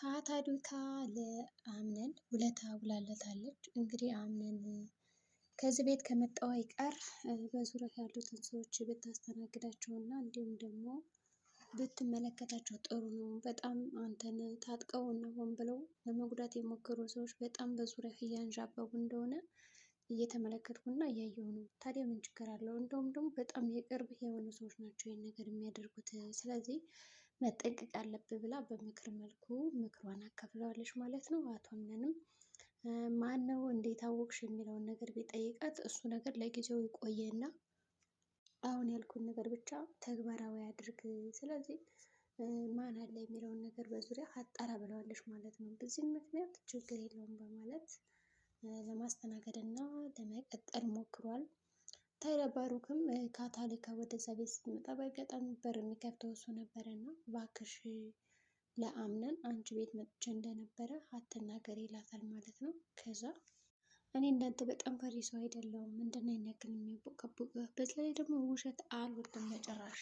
ካታዱካ ለአምነን ውለታ ውላለታለች። እንግዲህ አምነን ከዚህ ቤት ከመጣው አይቀር በዙሪያ ያሉትን ሰዎች ብታስተናግዳቸው እና እንዲሁም ደግሞ ብትመለከታቸው ጥሩ ነው። በጣም አንተን ታጥቀው እና ሆን ብለው ለመጉዳት የሞከሩ ሰዎች በጣም በዙሪያ እያንዣበቡ እንደሆነ እየተመለከትኩና እያየሁ ነው። ታዲያ ምን ችግር አለው? እንደውም ደግሞ በጣም የቅርብ የሆኑ ሰዎች ናቸው ይህን ነገር የሚያደርጉት። ስለዚህ መጠንቀቅ አለብህ ብላ በምክር መልኩ ምክሯን አካፍለዋለች ማለት ነው። አቶ አምነንም ማን ነው እንዴት አወቅሽ የሚለውን ነገር ቢጠይቃት እሱ ነገር ለጊዜው ይቆየና አሁን ያልኩን ነገር ብቻ ተግባራዊ አድርግ፣ ስለዚህ ማን አለ የሚለውን ነገር በዙሪያ አጣራ ብለዋለች ማለት ነው። በዚህም ምክንያት ችግር የለውም በማለት ለማስተናገድ እና ለመቀጠል ሞክሯል። ታዲያ ባሩክም ካታሊካ ወደዛ ቤት ስትመጣ በአጋጣሚ በር የሚከፍተው እሱ ነበረ እና እባክሽ ለአምነን አንቺ ቤት መጥቼ እንደነበረ አትናገሪ ይላታል ማለት ነው። ከዛ እኔ እንዳንተ በጣም ፈሪ ሰው አይደለሁም፣ ምንድን ነው ያክል የሚያቦቀቡቅህ? በዛ ላይ ደግሞ ውሸት አልወድም በጭራሽ፣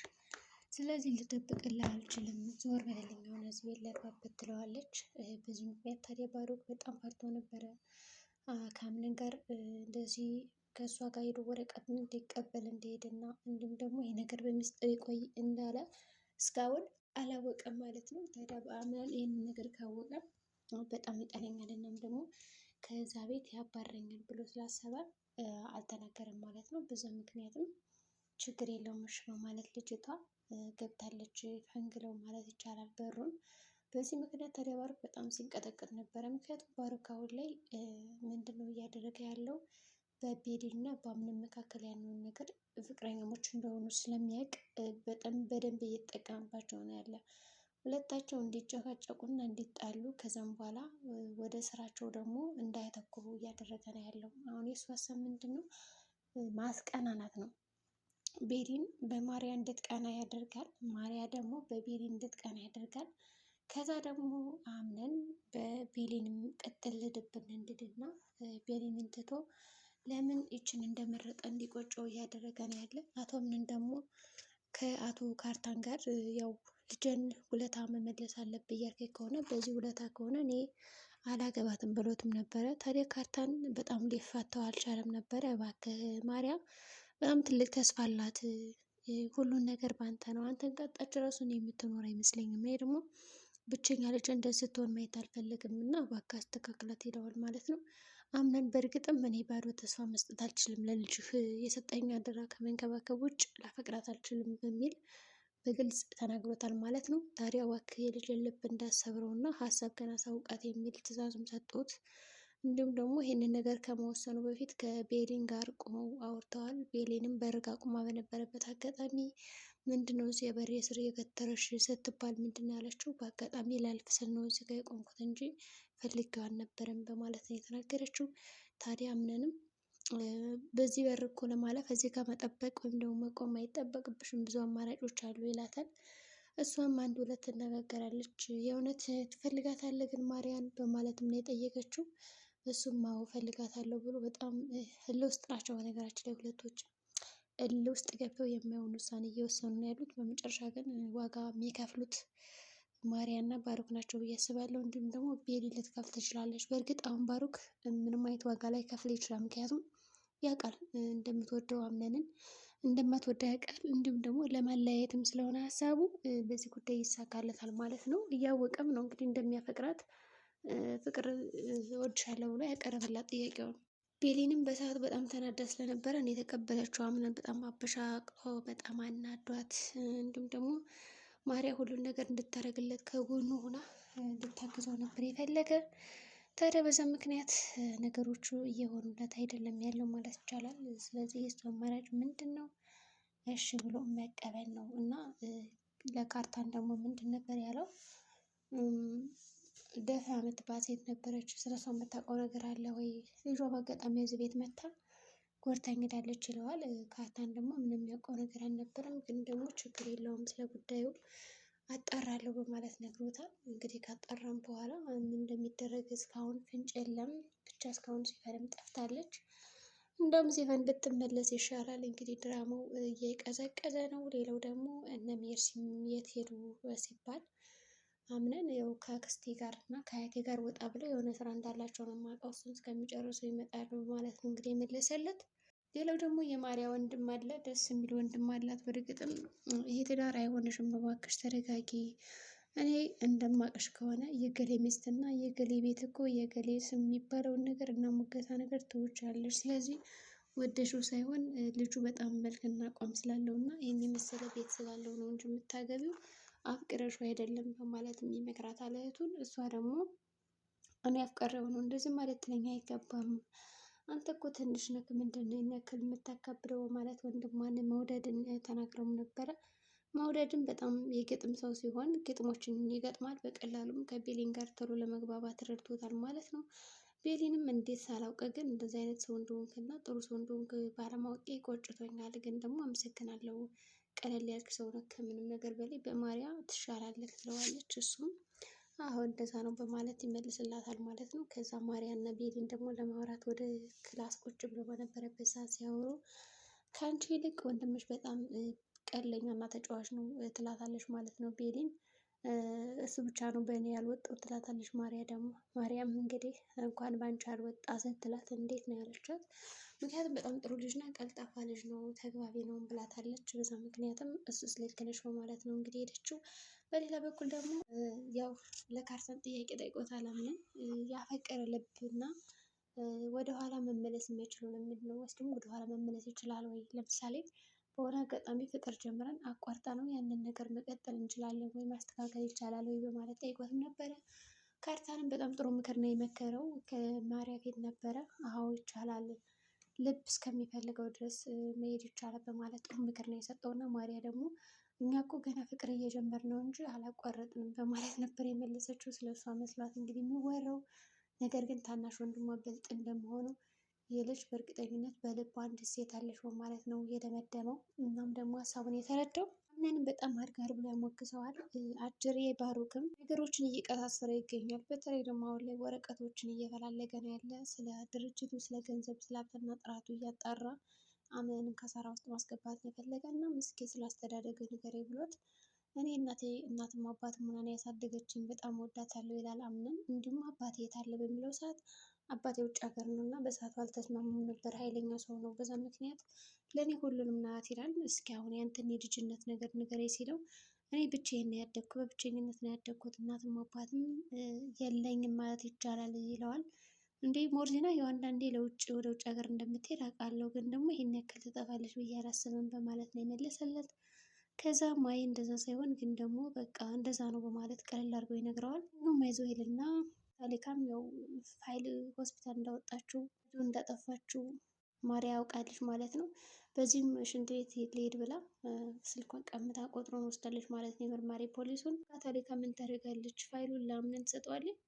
ስለዚህ ልደብቅልህ አልችልም፣ ዞር በልልኝ የሆነ እዚህ ቤት ለግባበት ትለዋለች። በዚህ ምክንያት ታዲያ ባሩክ በጣም ፈርቶ ነበረ ከአምነን ጋር እንደዚህ ከእሷ ጋር ሄዶ ወረቀት እንዲቀበል እንደሄደና እንዲሁም ደግሞ ይህ ነገር በሚስጥር ይቆይ እንዳለ እስካሁን አላወቀም ማለት ነው። ታዲያ በአምነን ይህንን ነገር ካወቀ በጣም ይጠለኛል እናም ደግሞ ከዛ ቤት ያባረኛል ብሎ ስላሰበ አልተናገረም ማለት ነው። በዛ ምክንያትም ችግር የለውም እሺ በማለት ልጅቷ ገብታለች ፈንግለው ማለት ይቻላል በሩን። በዚህ ምክንያት ታዲያ ባሩክ በጣም ሲንቀጠቀጥ ነበረ። ምክንያቱም ባሩክ አሁን ላይ ምንድን ነው እያደረገ ያለው በቤሪ እና በአምነን መካከል ያለውን ነገር ፍቅረኛሞች እንደሆኑ ስለሚያውቅ በጣም በደንብ እየተጠቀምባቸው ነው ያለ። ሁለታቸው እንዲጨቃጨቁና እንዲጣሉ ከዛም በኋላ ወደ ስራቸው ደግሞ እንዳያተኩሩ እያደረገ ነው ያለው። አሁን የእሱ ሀሳብ ምንድን ነው? ማስቀናናት ነው። ቤሪን በማርያ እንድትቀና ያደርጋል፣ ማርያ ደግሞ በቤሪ እንድትቀና ያደርጋል። ከዛ ደግሞ አምነን በቤሊንም ቅጥል ድብን እንድድና ቤሊንን ትቶ ለምን ይችን እንደመረጠ እንዲቆጨው እያደረገ ነው ያለ። አቶ አምነን ደግሞ ከአቶ ካርታን ጋር ያው ልጅን ውለታ መመለስ አለብህ እያልከኝ ከሆነ በዚህ ውለታ ከሆነ እኔ አላገባትም ብሎትም ነበረ። ታዲያ ካርታን በጣም ሊፋታው አልቻለም ነበረ። እባክህ ማርያም በጣም ትልቅ ተስፋ አላት፣ ሁሉን ነገር በአንተ ነው፣ አንተን ቀጣች ራሱን የምትኖር አይመስለኝም፣ ይሄ ደግሞ ብቸኛ ልጅ እንደዚህ ስትሆን ማየት አልፈልግም እና እባክህ አስተካክላት ይለዋል ማለት ነው። አምነን በእርግጥም እኔ ባዶ ተስፋ መስጠት አልችልም፣ ለልጅህ የሰጠኝ አደራ ከመንከባከብ ውጭ ላፈቅራት አልችልም በሚል በግልጽ ተናግሮታል ማለት ነው። ታዲያ እባክህ የልጅ ልብ እንዳሰብረው እና ሀሳብ ገና ሳውቃት የሚል ትዕዛዝም ሰጡት። እንዲሁም ደግሞ ይህንን ነገር ከመወሰኑ በፊት ከቤሊን ጋር ቆመው አውርተዋል። ቤሊንም በርጋ ቁማ በነበረበት አጋጣሚ ምንድነው እዚህ የበሬ ስር የገተረሽ ስትባል ምንድነው ያለችው? በአጋጣሚ ላልፍ ስል ነው እዚህ ጋር የቆምኩት እንጂ ፈልጌው አልነበረም በማለት ነው የተናገረችው። ታዲያ አምነንም በዚህ በር እኮ ለማለፍ እዚህ ጋር መጠበቅ ወይም ደግሞ መቆም አይጠበቅብሽም፣ ብዙ አማራጮች አሉ ይላታል። እሷም አንድ ሁለት ትነጋገራለች። የእውነት ትፈልጋታለህ ግን ማርያን በማለትም ነው የጠየቀችው። እሱም አዎ እፈልጋታለሁ ብሎ በጣም እልህ ውስጥ ናቸው። በነገራችን ላይ ሁለቶች እልህ ውስጥ ገብተው የማይሆን ውሳኔ እየወሰኑ ነው ያሉት። በመጨረሻ ግን ዋጋ የሚከፍሉት ማርያ እና ባሩክ ናቸው ብዬ አስባለሁ። እንዲሁም ደግሞ ቤሊ ልትከፍል ትችላለች። በእርግጥ አሁን ባሩክ ምንም አይነት ዋጋ ላይ ከፍል ይችላል። ምክንያቱም ያውቃል እንደምትወደው አምነንን እንደማትወደው ያውቃል። እንዲሁም ደግሞ ለማለያየትም ስለሆነ ሀሳቡ በዚህ ጉዳይ ይሳካለታል ማለት ነው። እያወቀም ነው እንግዲህ እንደሚያፈቅራት ፍቅር እወድሻለሁ ብሎ ያቀረበላት ጥያቄውን። ቤሊንም በሰዓት በጣም ተናዳ ስለነበረ እኔ የተቀበለችው አምነን በጣም አበሻቅጦ በጣም አናዷት፣ እንዲሁም ደግሞ ማርያ ሁሉን ነገር እንድታደርግለት ከጎኑ ሆና እንድታግዘው ነበር የፈለገ። ታዲያ በዛ ምክንያት ነገሮቹ እየሆኑለት አይደለም ያለው ማለት ይቻላል። ስለዚህ የእሱ አማራጭ ምንድን ነው? እሺ ብሎ መቀበል ነው እና ለካርታን ደግሞ ምንድን ነበር ያለው? ደፋ የምትባል ሴት ነበረች፣ ስለሷ የምታውቀው ነገር አለ ወይ? ልጇ በአጋጣሚ እዚህ ቤት መታ ጎርታኝ ሄዳለች ይለዋል። ካርታን ደግሞ ምንም የሚያውቀው ነገር አልነበረም፣ ግን ደግሞ ችግር የለውም ስለ ጉዳዩ አጣራለሁ በማለት ነግሮታል። እንግዲህ ካጣራም በኋላ ምን እንደሚደረግ እስካሁን ፍንጭ የለም። ብቻ እስካሁን ሲፈንም ጠፍታለች። እንደውም ሲፈን ብትመለስ ይሻላል። እንግዲህ ድራማው እየቀዘቀዘ ነው። ሌላው ደግሞ እነ ሜርሲም የት ሄዱ ሲባል አምነን ያው ከአክስቴ ጋር እና ከአያቴ ጋር ወጣ ብለው የሆነ ስራ እንዳላቸው ነው የማውቀው። እሱን እስከሚጨርሱ ይመጣሉ ማለት ነው እንግዲህ የመለሰለት። ሌላው ደግሞ የማርያ ወንድም አለ፣ ደስ የሚል ወንድም አላት። በእርግጥም ይሄ ትዳር አይሆንሽም፣ እባክሽ ተረጋጊ። እኔ እንደማቅሽ ከሆነ የገሌ ሚስትና የገሌ ቤት እኮ የገሌ ስም የሚባለውን ነገር እና ሙገሳ ነገር ትውጫለሽ። ስለዚህ ወደሽው ሳይሆን ልጁ በጣም መልክና አቋም ስላለው እና ይህን የመሰለ ቤት ስላለው ነው እንጂ የምታገቢው አፍቅረሽው አይደለም በማለት ይመክራታል እህቱን። እሷ ደግሞ እኔ አፍቅሬው ነው እንደዚህ ማለት ትለኝ አይገባም፣ አንተ እኮ ትንሽ ነክ፣ ምንድን ነው ይህን ያክል የምታካብደው ማለት ወንድሟን መውደድን ተናግረውም ነበረ። መውደድን በጣም የግጥም ሰው ሲሆን ግጥሞችን ይገጥማል። በቀላሉም ከቤሊን ጋር ቶሎ ለመግባባት ረድቶታል ማለት ነው። ቤሊንም እንዴት ሳላውቅ ግን እንደዚህ አይነት ሰው እንደሆንክ እና ጥሩ ሰው እንደሆንክ ባለማወቄ ቆጭቶኛል፣ ግን ደግሞ አመሰግናለሁ፣ ቀለል ያልክ ሰው ነህ፣ ከምንም ነገር በላይ በማርያ ትሻላለህ ትለዋለች። እሱም አሁን እንደዛ ነው በማለት ይመልስላታል ማለት ነው። ከዛ ማርያ እና ቤሊን ደግሞ ለማውራት ወደ ክላስ ቁጭ ብሎ በነበረበት ሰዓት ሲያወሩ ከአንቺ ይልቅ ወንድምሽ በጣም ቀለኛ እና ተጫዋች ነው ትላታለች ማለት ነው ቤሊን። እሱ ብቻ ነው በእኔ ያልወጣው ትላታለች ማርያ ደግሞ። ማርያም እንግዲህ እንኳን ባንቺ አልወጣ ስትላት እንዴት ነው ያለቻት። ምክንያቱም በጣም ጥሩ ልጅ እና ቀልጣፋ ልጅ ነው፣ ተግባቢ ነው ብላታለች። በዛ ምክንያትም እሱስ ልክ ነሽ በማለት ነው እንግዲህ ሄደችው። በሌላ በኩል ደግሞ ያው ለካርሰን ጥያቄ ጠይቆታል። አምነን ያፈቀረ ልብና ወደኋላ መመለስ የማይችሉ ነው የሚለው ወይስ ደግሞ ወደኋላ መመለስ ይችላል ወይ? ለምሳሌ በሆነ አጋጣሚ ፍቅር ጀምረን አቋርጣ ነው ያንን ነገር መቀጠል እንችላለን ወይ ማስተካከል ይቻላል ወይ በማለት ጠይቆትም ነበረ። ካርታንም በጣም ጥሩ ምክር ነው የመከረው ከማርያ ፊት ነበረ። አዎ ይቻላል፣ ልብ እስከሚፈልገው ድረስ መሄድ ይቻላል በማለት ጥሩ ምክር ነው የሰጠው እና ማርያ ደግሞ እኛ እኮ ገና ፍቅር እየጀመር ነው እንጂ አላቋረጥንም በማለት ነበር የመለሰችው። ስለ እሷ መስሏት እንግዲህ የሚወራው ነገር ግን ታናሽ ወንድሟ ብልጥ እንደመሆኑ የልጅ በእርግጠኝነት በልቡ አንድ ሴት አለች በማለት ነው የደመደመው። እናም ደግሞ ሀሳቡን የተረዳው አምነንም በጣም አድጋር ብሎ ያሞግሰዋል። አጅሬ ባሩክም ነገሮችን እየቀሳሰረ ይገኛል። በተለይ ደግሞ አሁን ላይ ወረቀቶችን እየፈላለገ ነው ያለ፣ ስለ ድርጅቱ፣ ስለ ገንዘብ፣ ስለ ሀብትና ጥራቱ እያጣራ አምነንም ከሰራ ውስጥ ማስገባት ነው የፈለገ እና ምስኪ ስላስተዳደገ ንገረኝ ብሎት እኔ እናትም አባትም ሆና ነው ያሳደገችኝ፣ በጣም ወዳታለሁ ይላል አምነን። እንዲሁም አባቴ የት አለ በሚለው ሰዓት አባቴ ውጭ ሀገር ነው እና በሰዓቱ አልተስማሙም ነበር፣ ኃይለኛ ሰው ነው፣ በዛ ምክንያት ለእኔ ሁሉንም ናት ይላል። እስኪ አሁን ያንተን የልጅነት ነገር ንገረኝ ሲለው እኔ ብቻዬን ነው ያደግኩት፣ በብቸኝነት ነው ያደግኩት፣ እናትም አባትም የለኝም ማለት ይቻላል ይለዋል። እንዴ ሞርዚና ያው አንዳንዴ ወደ ውጭ ሀገር እንደምትሄድ አውቃለሁ፣ ግን ደግሞ ይሄን ያክል ትጠፋለች ብዬ አላስብም በማለት ነው የመለሰለት። ከዛ ማይ እንደዛ ሳይሆን ግን ደግሞ በቃ እንደዛ ነው በማለት ቀለል አድርገው ይነግረዋል። አይዞህ ይልና ታሊካም ያው ፋይል ሆስፒታል እንዳወጣችው እንዳጠፋችው ማርያ ያውቃለች ማለት ነው። በዚህም ሽንት ቤት ልሄድ ብላ ስልኳን ቀምታ ቁጥሩን ወስዳለች ማለት ነው የመርማሪ ፖሊሱን። ታሊካ ምን ታደርጋለች? ፋይሉን ለአምነን ትሰጠዋለች።